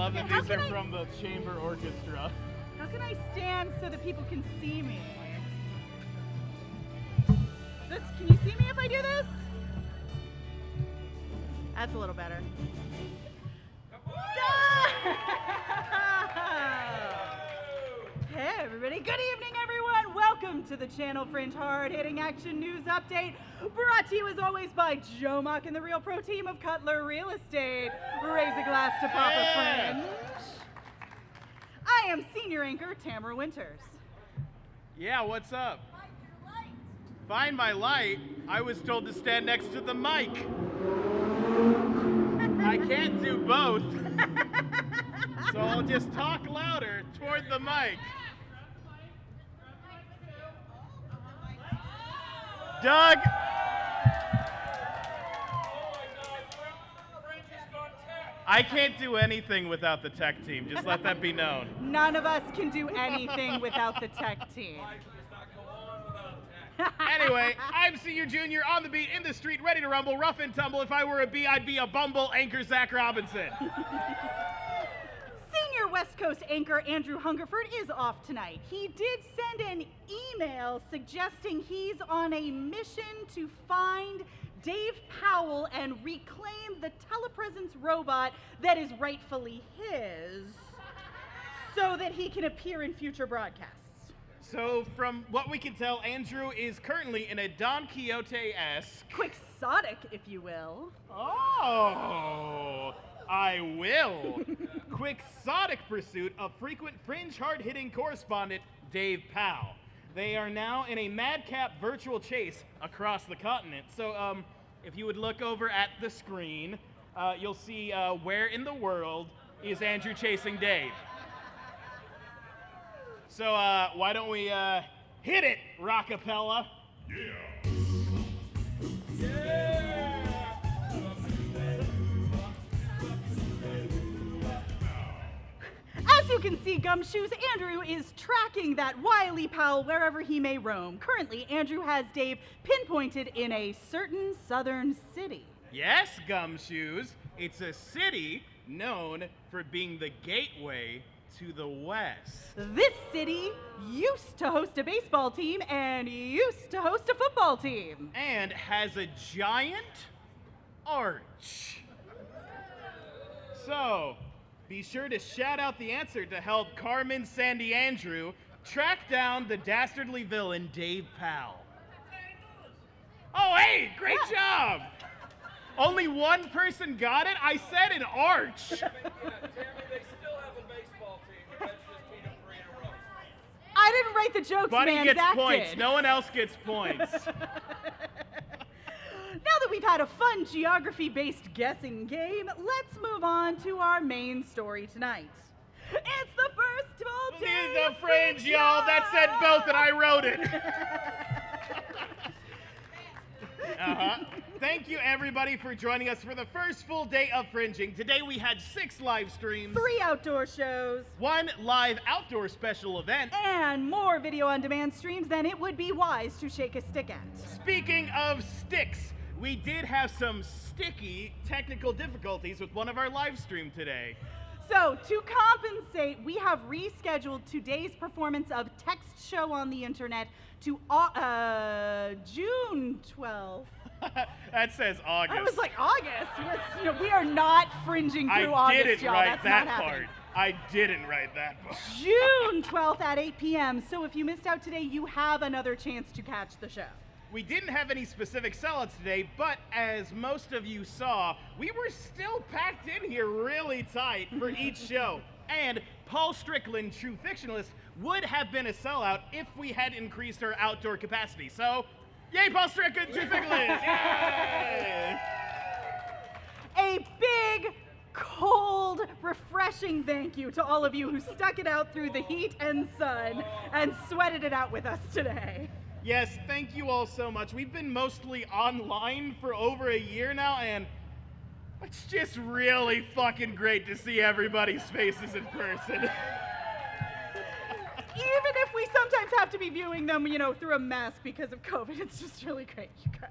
love that these are from the chamber orchestra. How can I stand so that people can see me? Can you see me if I do this? That's a little better. Hey everybody, good evening everyone. Welcome to the channel Fringe Hard-Hitting Action News Update, brought to you as always by Joe Mock and the Real Pro Team of Cutler Real Estate. Raise a glass to Papa Fringe. I am senior anchor Tamara Winters. Yeah, what's up? Find my light? I was told to stand next to the mic. I can't do both. So I'll just talk louder toward the mic. Doug! I can't do anything without the tech team. Just let that be known. None of us can do anything without the tech team. Anyway, I'm Senior Junior on the beat, in the street, ready to rumble, rough and tumble. If I were a bee, I'd be a bumble. Anchor Zach Robinson. Senior West Coast anchor Andrew Hungerford is off tonight. He did send an email suggesting he's on a mission to find Dave Powell and reclaim the telepresence robot that is rightfully his, so that he can appear in future broadcasts. So, from what we can tell, Andrew is currently in a Don Quixote-esque... Quixotic, if you will. Oh, I will. Quixotic pursuit of frequent Fringe hard-hitting correspondent Dave Powell. They are now in a madcap virtual chase across the continent. So, if you would look over at the screen, you'll see where in the world is Andrew chasing Dave. So, why don't we hit it, Rockapella? Yeah. Yeah. As you can see, Gumshoes, Andrew is tracking that wily Powell wherever he may roam. Currently, Andrew has Dave pinpointed in a certain southern city. Yes, Gumshoes. It's a city known for being the gateway to the West. This city used to host a baseball team and used to host a football team. And has a giant arch. So, be sure to shout out the answer to help Carmen Sandy Andrew track down the dastardly villain Dave Powell. Oh, hey, great job! Only one person got it? I said an arch. Tammy, they still have a baseball team, but that's just beat them 3 in a row. I didn't write the jokes, Buddy man. gets Zach points. did. No one else gets points. Now that we've had a fun geography-based guessing game, let's move on to our main story tonight. It's the first full day The of Fringe, y'all. That said both, and I wrote it. Thank you, everybody, for joining us for the first full day of Fringing. Today we had 6 live streams, 3 outdoor shows, 1 live outdoor special event, and more video-on-demand streams than it would be wise to shake a stick at. Speaking of sticks, we did have some sticky technical difficulties with one of our live stream today. So, to compensate, we have rescheduled today's performance of Text Show on the Internet to June 12th. That says August. I was like, August? Yes, we are not fringing through August, I didn't y'all. write That's that not part. happening. I didn't write that part. June 12th at 8 p.m. So if you missed out today, you have another chance to catch the show. We didn't have any specific sellouts today, but as most of you saw, we were still packed in here really tight for each show. And Paul Strickland, True Fictionalist, would have been a sellout if we had increased our outdoor capacity. So, yay, Paul Strickland, True Fictionalist! Yay! A big, cold, refreshing thank you to all of you who stuck it out through the heat and sun and sweated it out with us today. Yes, thank you all so much. We've been mostly online for over a year now, and it's just really fucking great to see everybody's faces in person. Even if we sometimes have to be viewing them, through a mask because of COVID, it's just really great, you guys.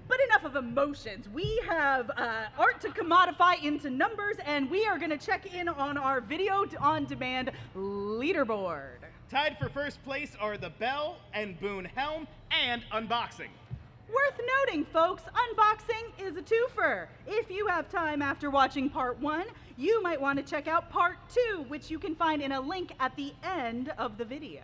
But enough of emotions. We have art to commodify into numbers, and we are going to check in on our video on demand leaderboard. Tied for first place are the Bell and Boone Helm and Unboxing. Worth noting, folks, unboxing is a twofer. If you have time after watching part 1, you might want to check out part 2, which you can find in a link at the end of the video.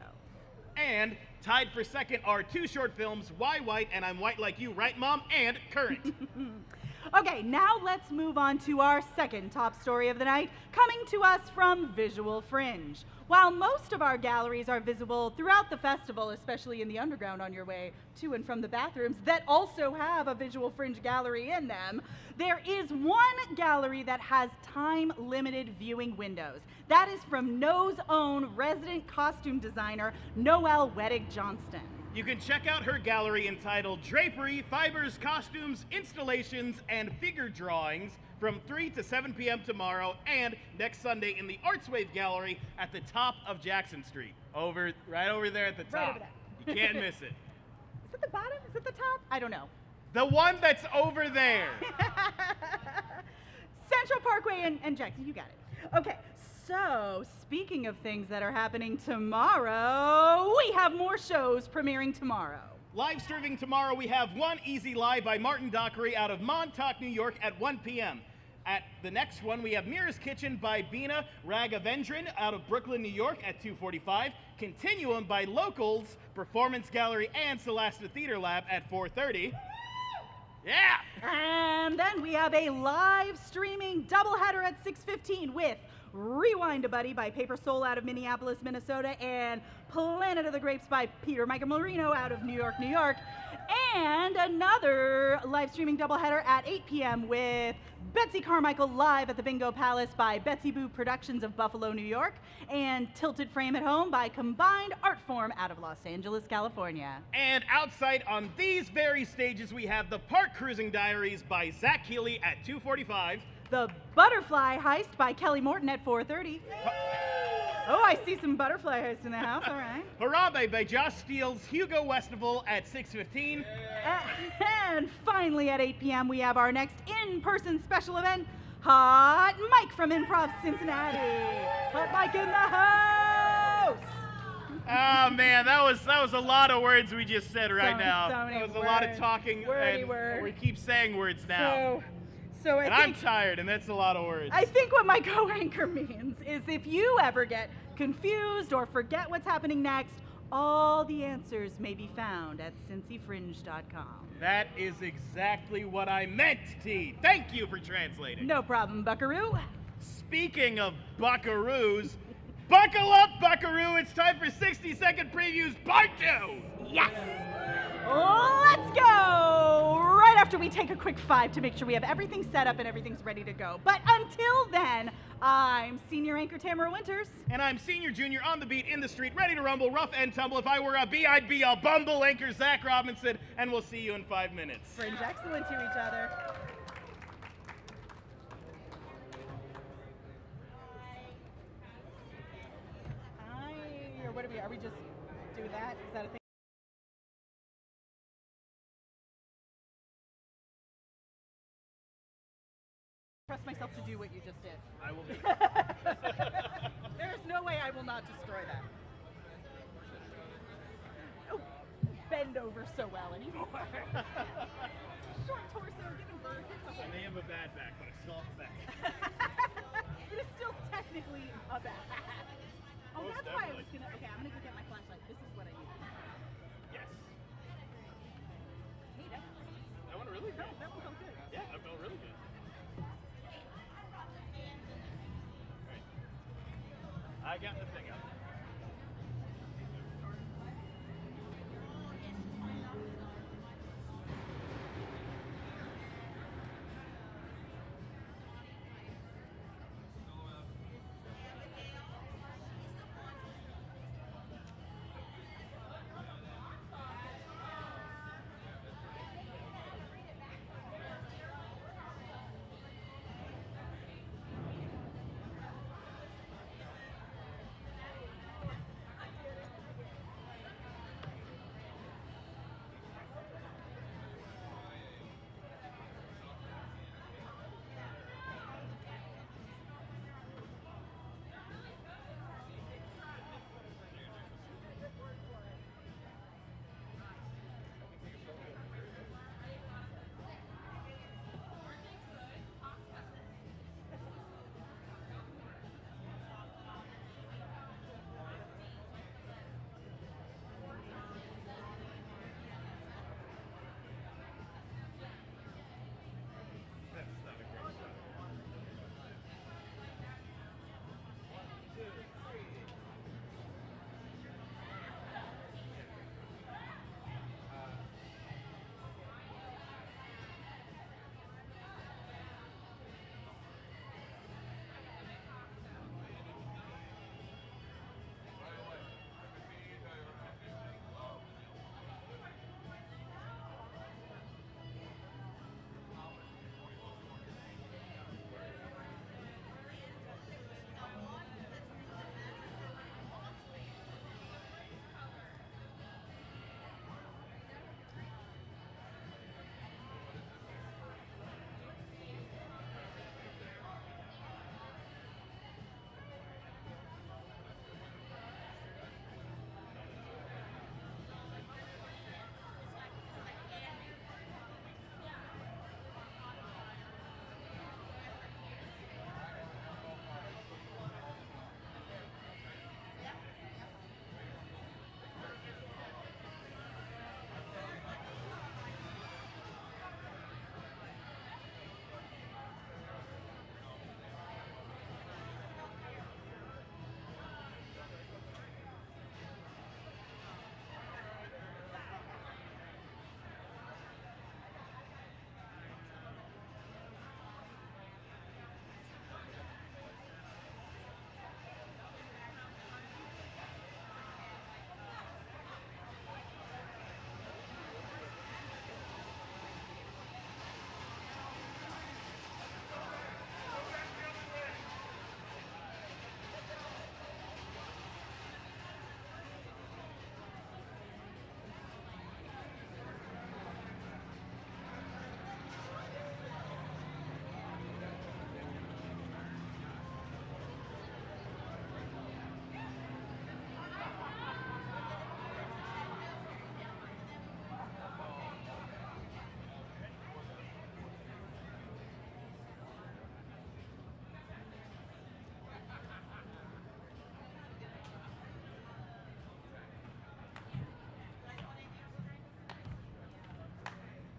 And tied for second are 2 short films, Why White and I'm White Like You, Right Mom, and Current. Okay, now let's move on to our second top story of the night, coming to us from Visual Fringe. While most of our galleries are visible throughout the festival, especially in the underground on your way to and from the bathrooms that also have a Visual Fringe gallery in them, there is one gallery that has time-limited viewing windows. That is from No's own resident costume designer, Noelle Wettig-Johnston. You can check out her gallery entitled Drapery, Fibers, Costumes, Installations, and Figure Drawings from 3 to 7 p.m. tomorrow and next Sunday in the Arts Wave Gallery at the top of Jackson Street. Right over there at the top. Right over there. You can't miss it. Is it the bottom? Is it the top? I don't know. The one that's over there. Central Parkway and Jackson, you got it. Okay, so speaking of things that are happening tomorrow, we have more shows premiering tomorrow. Live streaming tomorrow, we have One Easy Lie by Martin Dockery out of Montauk, New York at 1 p.m. At the next one, we have Mira's Kitchen by Bina Raghavendran out of Brooklyn, New York at 2:45. Continuum by Locals, Performance Gallery, and Solasta Theater Lab at 4:30. Yeah! And then we have a live streaming doubleheader at 6:15 with Rewind a Buddy by Paper Soul out of Minneapolis, Minnesota, and Planet of the Grapes by Peter Michael Marino out of New York, New York. And another live streaming doubleheader at 8 p.m. with Betsy Carmichael live at the Bingo Palace by Betsy Boo Productions of Buffalo, New York, and Tilted Frame at Home by Combined Art Form out of Los Angeles, California. And outside on these very stages, we have the Park Cruising Diaries by Zach Keeley at 2:45. The Butterfly Heist by Kelly Morton at 4:30. Oh, I see some Butterfly Heist in the house, all right. Harambe by Josh Steele's Hugo Westival at 6:15. And finally at 8 p.m. we have our next in-person special event, Hot Mike from Improv Cincinnati. Hot Mike in the house! Oh man, that was a lot of words we just said right now. So many that was words. a lot of talking, Wordy and word. we keep saying words now. So and I'm tired, and that's a lot of words. I think what my co-anchor means is if you ever get confused or forget what's happening next, all the answers may be found at cincyfringe.com. That is exactly what I meant, T. Thank you for translating. No problem, buckaroo. Speaking of buckaroos, buckle up, buckaroo. It's time for 60-second previews part 2. Yes! Let's go! Right after we take a quick 5 to make sure we have everything set up and everything's ready to go. But until then, I'm Senior Anchor Tamara Winters. And I'm Senior Junior on the beat, in the street, ready to rumble, rough and tumble. If I were a bee, I'd be a bumble anchor, Zach Robinson, and we'll see you in 5 minutes. Fringe excellent to each other. Or what are we just doing that? Is that a thing? Trust myself to do what you just did. I will be. There's no way I will not destroy that. Oh, bend over so well anymore. Short torso, giving birth. It's okay. I may have a bad back, but I still have a back. It is still technically a bad. Oh, Most that's why I was definitely. gonna. Okay, I'm gonna go get my flashlight. This is what I need. Yes. Hey, that That one really good. one felt good. Yeah, that felt really good. All right. I got the thing up.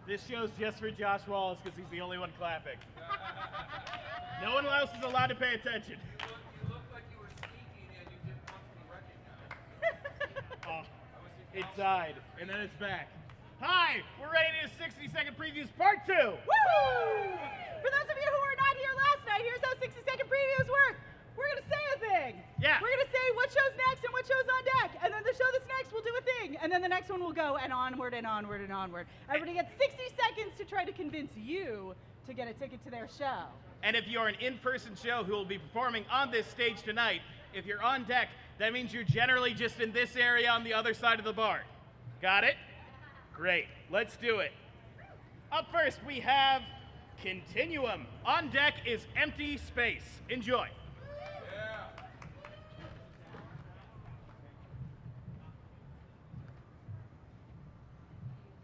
This show's just for Josh Wallace because he's the only one clapping. No one else is allowed to pay attention. You looked like you were sneaking and you didn't want to be recognized. Oh, it died, and then it's back. Hi, we're ready to do 60-second previews part 2. Woo! For those of you who were not here last night, here's how 60-second previews work. We're going to say a thing. Yeah. We're going to say what show's next and what show's on deck. And then the show that's next will do a thing. And then the next one will go and onward and onward and onward. Everybody gets 60 seconds to try to convince you to get a ticket to their show. And if you're an in-person show who will be performing on this stage tonight, if you're on deck, that means you're generally just in this area on the other side of the bar. Got it? Great. Let's do it. Up first, we have Continuum. On deck is Empty Space. Enjoy.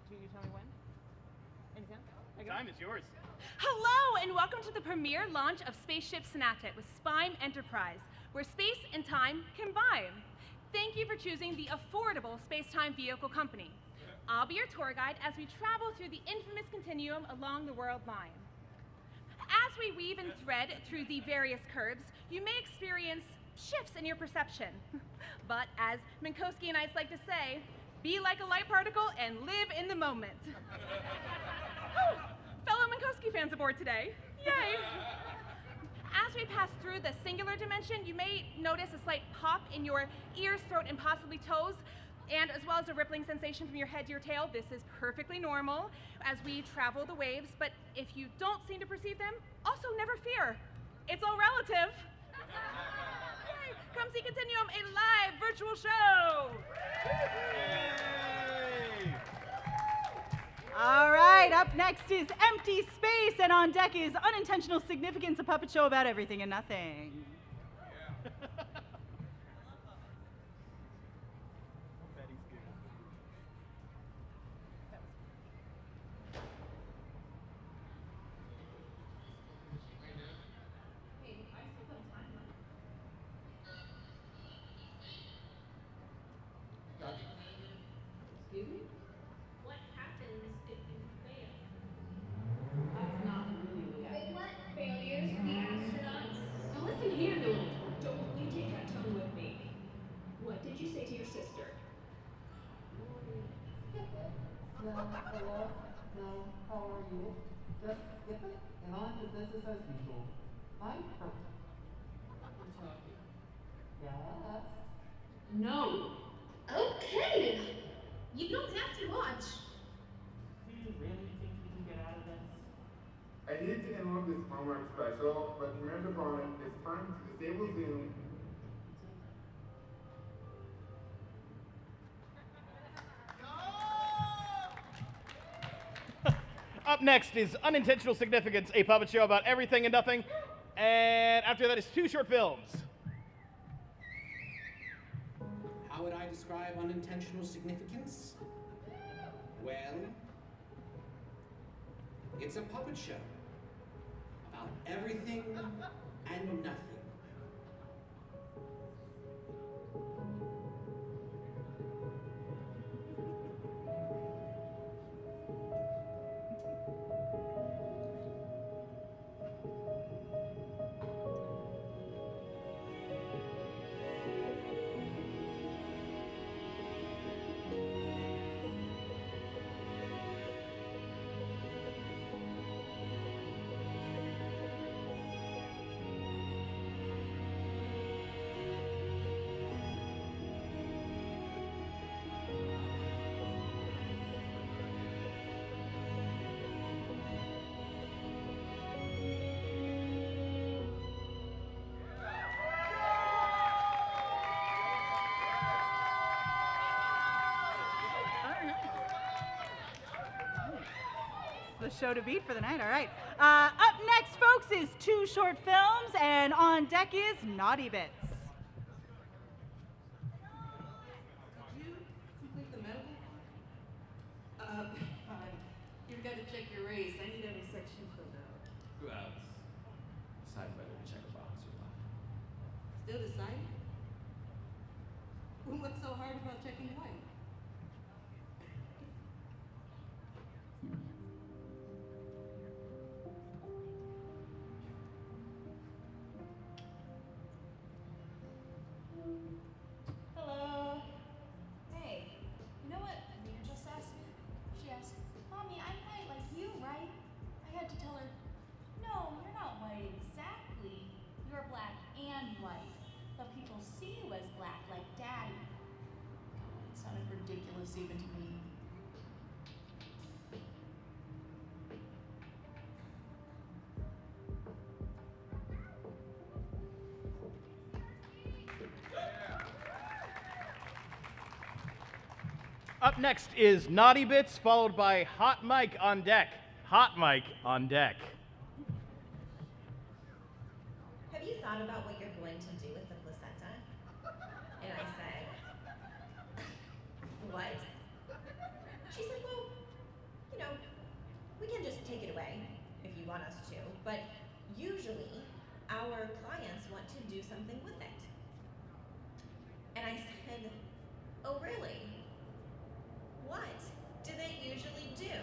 Do you tell me when? Anytime? I go? Time is yours. Hello, and welcome to the premiere launch of Spaceship Cincinnati with Spime Enterprise, where space and time combine. Thank you for choosing the affordable space-time vehicle company. I'll be your tour guide as we travel through the infamous continuum along the world line. As we weave and thread through the various curves, you may experience shifts in your perception. But as Minkowski and I like to say, be like a light particle and live in the moment. Fellow Minkowski fans aboard today. Yay! As we pass through the singular dimension, you may notice a slight pop in your ears, throat, and possibly toes, and as well as a rippling sensation from your head to your tail. This is perfectly normal as we travel the waves, but if you don't seem to perceive them, also never fear. It's all relative. Yay! Come see Continuum, a live virtual show. Yay! All right, up next is Empty Space, and on deck is Unintentional Significance, a puppet show about everything and nothing. Excuse me? What happens if you fail? That's not really what happens. Wait, what? Failures? The astronauts? Now listen here, you little Don't you take that tone with me. What did you say to your sister? Hello, how are you? Just skip it and on to business as usual. I'm perfect. Yes. No. Okay. You don't have to watch. Do you really think you can get out of this? I needed to interrupt this homework special, but command upon it, it's time to disable Zoom. Up next is Unintentional Significance, a puppet show about everything and nothing. And after that is 2 short films. How would I describe unintentional significance? Well, it's a puppet show about everything and nothing. The show to beat for the night. All right. Up next, folks, is 2 short films, and on deck is Naughty Bits. Did you complete the medical? Fine. You've got to check your race. I need every section filled out. Well, decide whether to check a box or not. Still deciding? What's so hard about checking white? close even to me. Up next is Naughty Bits, followed by Hot Mic on Deck. Hot Mic on Deck. Have you thought about what you're going to do with the placenta? And I said, what? She said, well, you know, we can just take it away if you want us to, but usually our clients want to do something with it. And I said, oh, really? What do they usually do?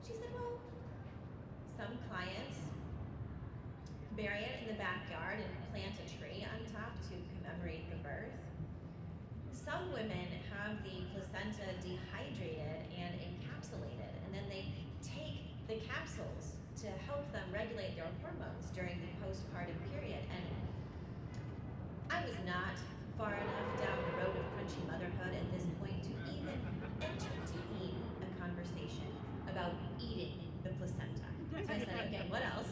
She said, well, some clients bury it in the backyard and plant a tree on top to commemorate the birth. Some women have the placenta dehydrated and encapsulated, and then they take the capsules to help them regulate their hormones during the postpartum period. And I was not far enough down the road of crunchy motherhood at this point to even entertain a conversation about eating the placenta. So I said, okay, what else?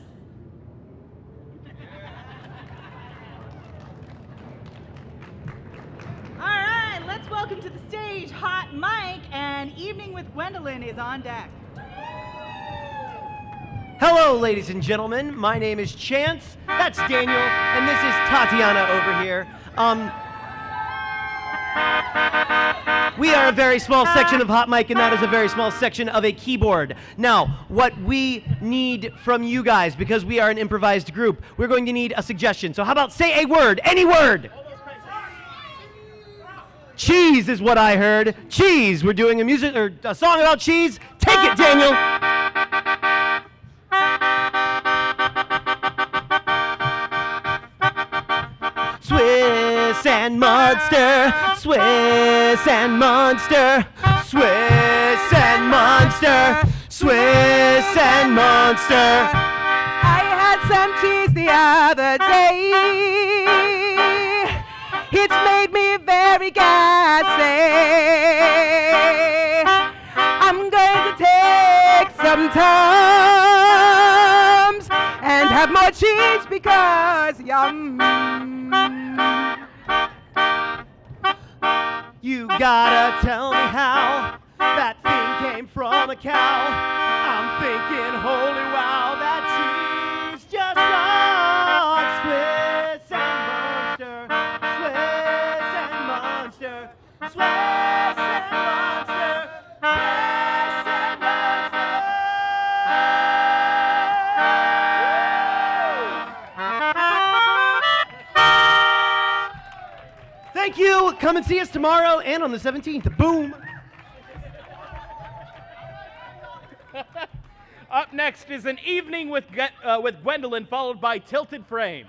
All right, let's welcome to the stage Hot Mike, and Evening with Gwendolyn is on deck. Hello, ladies and gentlemen. My name is Chance. That's Daniel, and this is Tatiana over here. We are a very small section of Hot Mic, and that is a very small section of a keyboard. Now, what we need from you guys, because we are an improvised group, we're going to need a suggestion. So how about say a word, any word? Cheese is what I heard. Cheese. We're doing a song about cheese. Take it, Daniel. Swiss and Monster, Swiss and Monster, Swiss and Monster, Swiss and Monster. I had some cheese the other day. It's made me very gassy. I'm going to take some Tums and have more cheese because yum. You gotta tell me how that thing came from a cow. I'm thinking, holy wow, that cheese just rocks. Swiss and Monster, Swiss and Monster, Swiss and Monster, Swiss and Monster. Thank you. Come and see us tomorrow and on the 17th. Boom. Up next is An Evening with Gwendolyn, followed by Tilted Frame.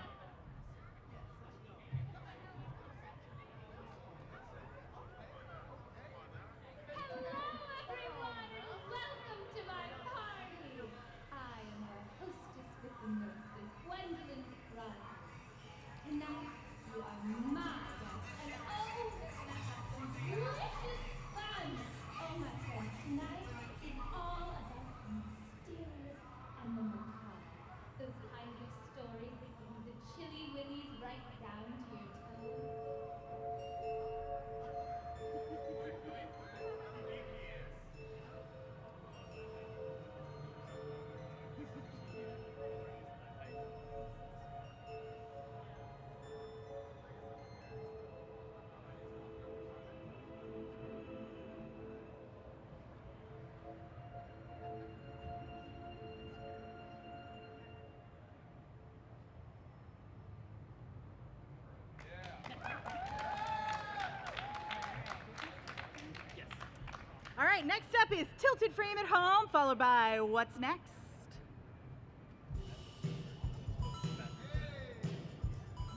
All right, next up is Tilted Frame at Home, followed by What's Next?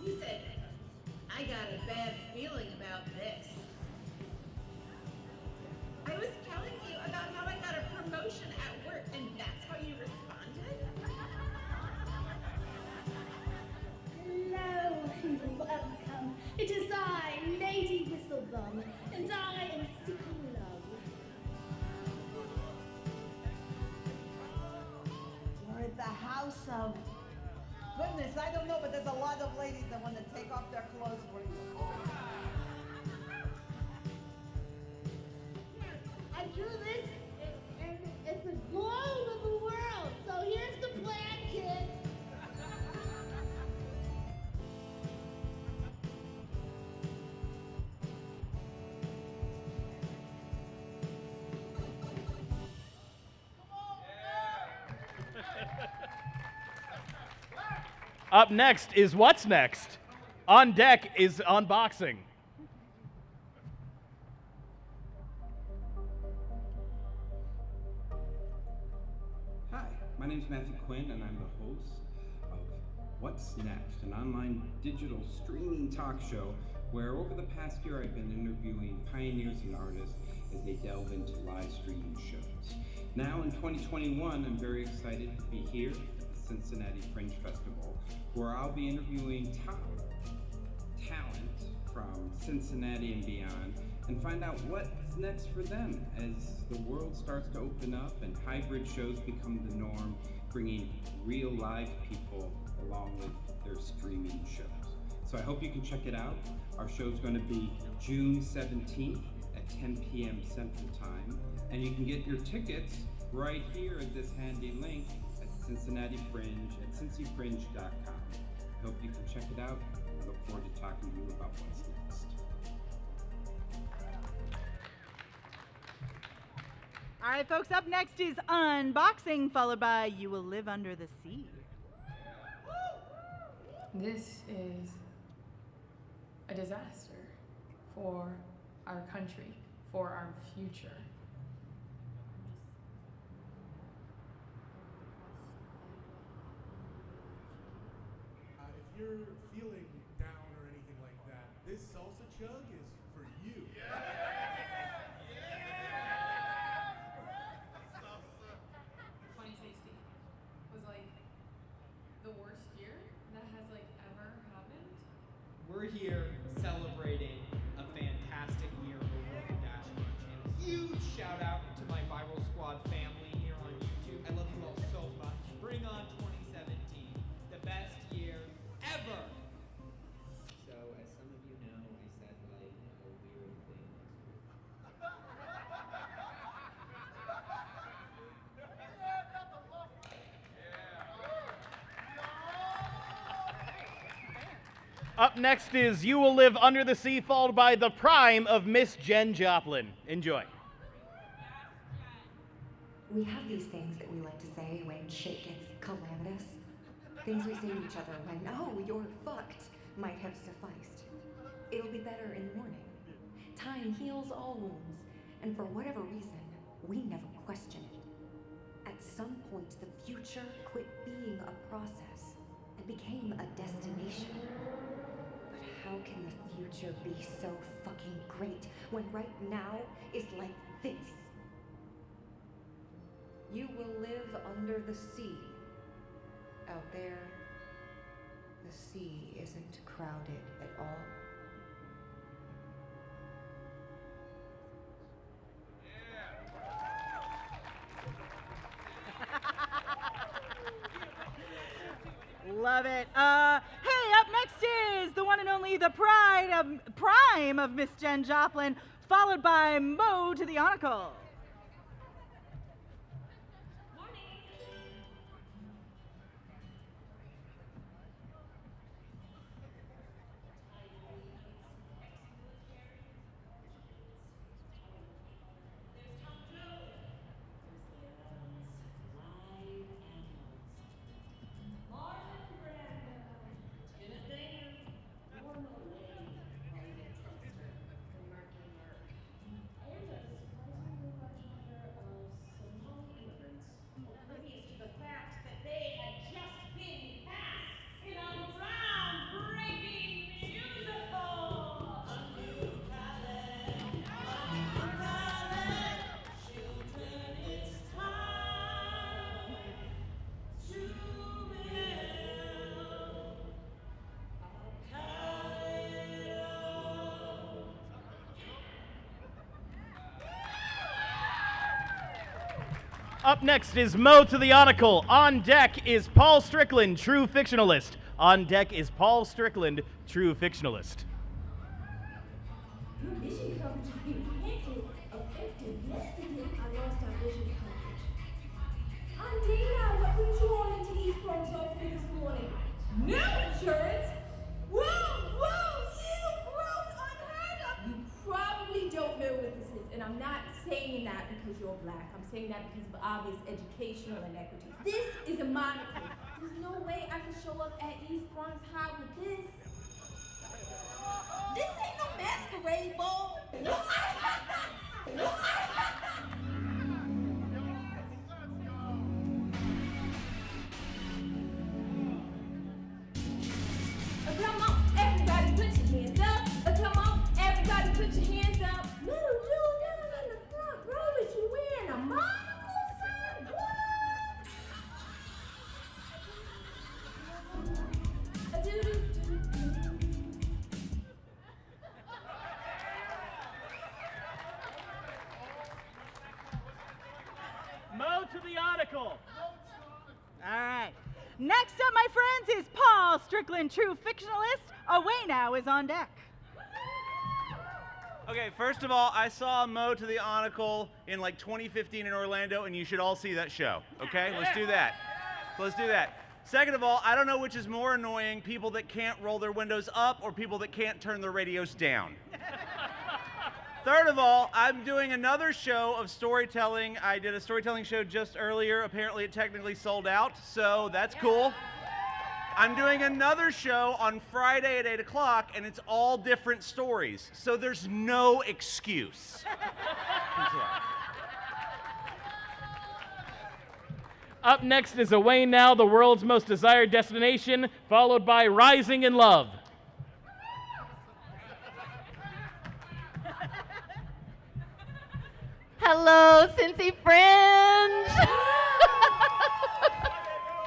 Music. I got a bad feeling about this. I was telling you about how I got a promotion at work, and that's how you responded? Hello and welcome. It is I, Lady Whistlebum, and I there's a lot of ladies that want to take off their clothes for you. I drew this, and it's a globe of the world. So here's the plan, kids. Up next is What's Next. On deck is unboxing. Hi, my name is Matthew Quinn, and I'm the host of What's Next, an online digital streaming talk show where over the past year I've been interviewing pioneers and artists as they delve into live streaming shows. Now in 2021, I'm very excited to be here at the Cincinnati Fringe Festival, where I'll be interviewing top talent from Cincinnati and beyond and find out what's next for them as the world starts to open up and hybrid shows become the norm, bringing real live people along with their streaming shows. So I hope you can check it out. Our show's going to be June 17th at 10 p.m. Central Time, and you can get your tickets right here at this handy link at Cincinnati Fringe at cincyfringe.com. I hope you can check it out. I look forward to talking to you about what's next. All right, folks, up next is Unboxing, followed by You Will Live Under the Sea. This is a disaster for our country, for our future. If you're feeling down or anything like that, this salsa chug is for you. Yeah! Yeah! Salsa. 2016 was like the worst year that has like ever happened. We're here celebrating a fantastic year over at Dash Lunch. And huge shout out to my Viral Squad family here on YouTube. I love you all so much. Bring on 2017, the best year ever. So, as some of you know, I said like a weird thing. Up next is You Will Live Under the Sea, followed by The Prime of Miss Jen Joplin. Enjoy. We have these things that we like to say when shit gets calamitous. Things we say to each other when, oh, you're fucked, might have sufficed. It'll be better in the morning. Time heals all wounds, and for whatever reason, we never question it. At some point, the future quit being a process and became a destination. But how can the future be so fucking great when right now is like this? You will live under the sea. Out there, the sea isn't crowded at all. Love it. Hey, up next is the one and only the Prime of Miss Jen Joplin, followed by Mo to the Article. Up next is Mo to the Article. On deck is Paul Strickland, true fictionalist, On deck is Paul Strickland, true fictionalist. Your vision coverage is being canceled effective yesterday. I lost our vision coverage. I'm Dana. What brings you all into East Bronx Hospital this morning? No insurance? Whoa, you gross, unheard of! You probably don't know what this is, and I'm not saying that because you're black. I'm saying that because of obvious educational inequities. This is a monocle. There's no way I can show up at East Bronx High with this. This ain't no masquerade ball. Come on, everybody put your hands up. Come on, everybody put your hands up. Little Joe down in the front row, is you wearing a monocle, son? Mo to the article. All right. Next up, my friends, is Paul Strickland, true fictionalist. Away Now is on deck. Okay, first of all, I saw Mo to the Article in like 2015 in Orlando, and you should all see that show. Okay, let's do that. Let's do that. Second of all, I don't know which is more annoying, people that can't roll their windows up or people that can't turn their radios down. Third of all, I'm doing another show of storytelling. I did a storytelling show just earlier. Apparently it technically sold out, so that's cool. I'm doing another show on Friday at 8 o'clock, and it's all different stories, so there's no excuse. Up next is Away Now, the world's most desired destination, followed by Rising in Love. Hello, Cincy Fringe!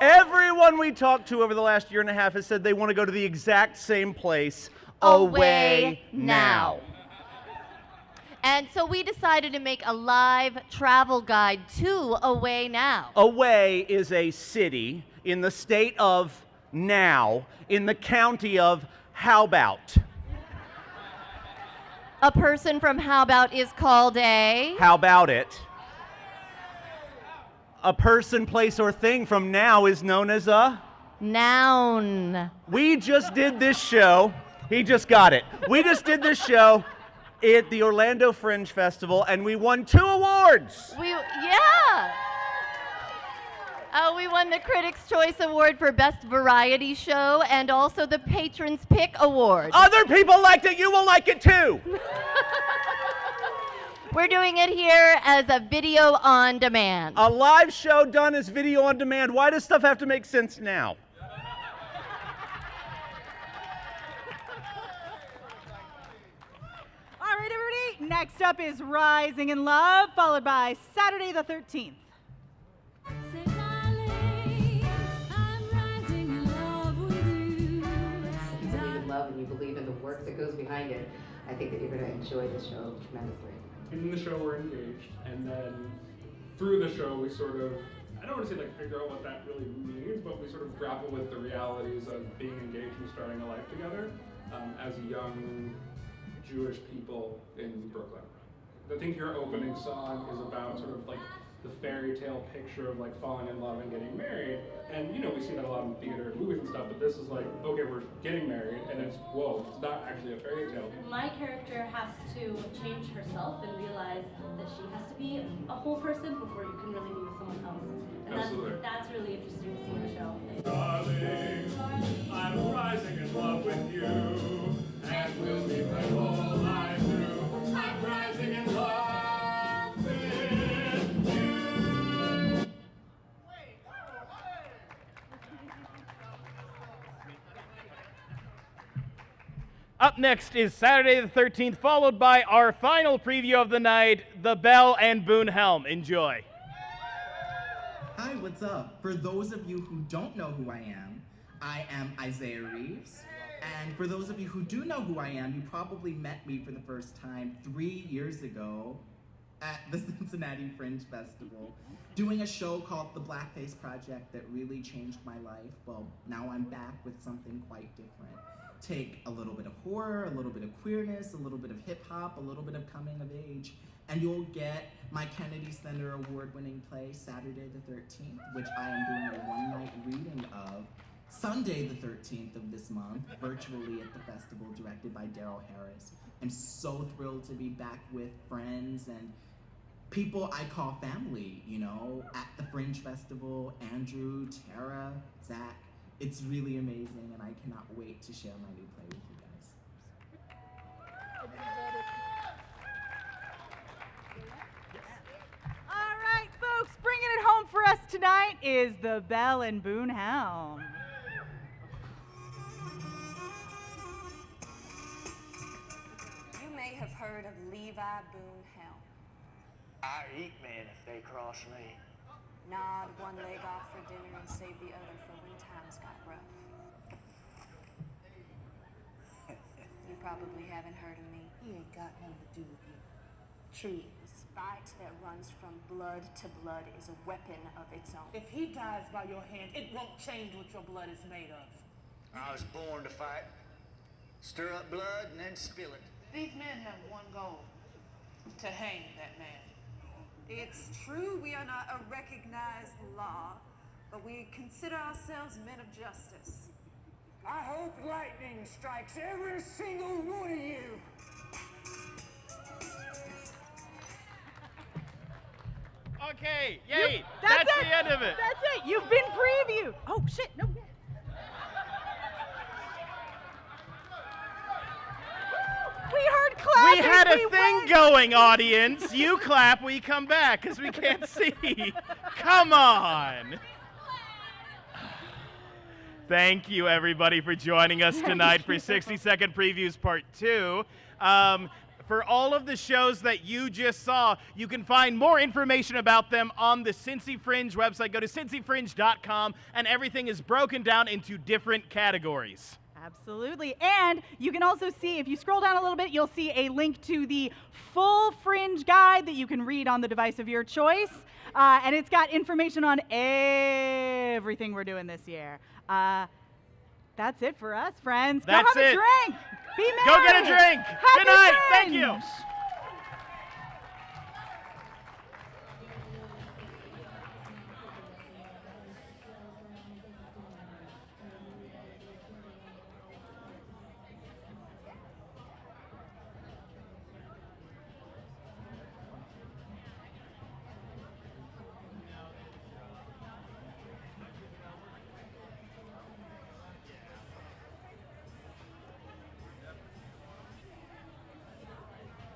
Everyone we talked to over the last year and a half has said they want to go to the exact same place, Away Now. And so we decided to make a live travel guide to Away Now. Away is a city in the state of Now, in the county of How About. A person from How About is called a... How about it? A person, place, or thing from Now is known as a... Noun. We just did this show. He just got it. We just did this show at the Orlando Fringe Festival, and we won 2 awards. Yeah. We won the Critics' Choice Award for Best Variety Show and also the Patrons' Pick Award. Other people liked it. You will like it too. We're doing it here as a video on demand. A live show done as video on demand. Why does stuff have to make sense now? All right, everybody. Next up is Rising in Love, followed by Saturday the 13th. Love and you believe in the work that goes behind it, I think that you're going to enjoy the show tremendously. In the show, we're engaged, and then through the show, we sort of, I don't want to say like figure out what that really means, but we sort of grapple with the realities of being engaged and starting a life together as young Jewish people in Brooklyn. I think your opening song is about sort of like the fairy tale picture of like falling in love and getting married. And you know, we see that a lot in theater, movies and stuff, but this is like, okay, we're getting married, and it's, whoa, it's not actually a fairy tale. My character has to change herself and realize that she has to be a whole person before you can really be with someone else. And Absolutely. that's really interesting to see in the show. Darling, I'm rising in love with you, and we'll be my whole life through. I'm rising in love with you. Up next is Saturday the 13th, followed by our final preview of the night, The Bell and Boone Helm. Enjoy. Hi, what's up? For those of you who don't know who I am Isaiah Reeves. And for those of you who do know who I am, you probably met me for the first time 3 years ago at the Cincinnati Fringe Festival, doing a show called The Blackface Project that really changed my life. Well, now I'm back with something quite different. Take a little bit of horror, a little bit of queerness, a little bit of hip hop, a little bit of coming of age, and you'll get my Kennedy Center award-winning play, Saturday the 13th, which I am doing a one-night reading of Sunday the 13th of this month, virtually at the festival, directed by Daryl Harris. I'm so thrilled to be back with friends and people I call family, you know, at the Fringe Festival, Andrew, Tara, Zach. It's really amazing, and I cannot wait to share my new play with you guys. All right, folks, bringing it home for us tonight is the Bell and Boone Helm. You may have heard of Levi Boone Helm. I eat men if they cross me. Nod one leg off for dinner and save the other for when times got rough. You probably haven't heard of me. He ain't got nothing to do with you. Truly. The spite that runs from blood to blood is a weapon of its own. If he dies by your hand, it won't change what your blood is made of. I was born to fight. Stir up blood and then spill it. These men have one goal: to hang that man. It's true we are not a recognized law, but we consider ourselves men of justice. I hope lightning strikes every single one of you. Okay, yay! That's the it. end of it. That's it. You've been previewed. Oh shit! No. We heard clapping. We had a thing going, audience. You clap, we come back, because we can't see. Come on. Thank you, everybody, for joining us tonight for 60-Second Previews Part 2. For all of the shows that you just saw, you can find more information about them on the Cincy Fringe website. Go to cincyfringe.com, and everything is broken down into different categories. Absolutely. And you can also see, if you scroll down a little bit, you'll see a link to the full Fringe guide that you can read on the device of your choice. And it's got information on everything we're doing this year. That's it for us, friends. That's Go have it. a drink. Be merry. Go get a drink. Happy Good night. Fringe. Thank you.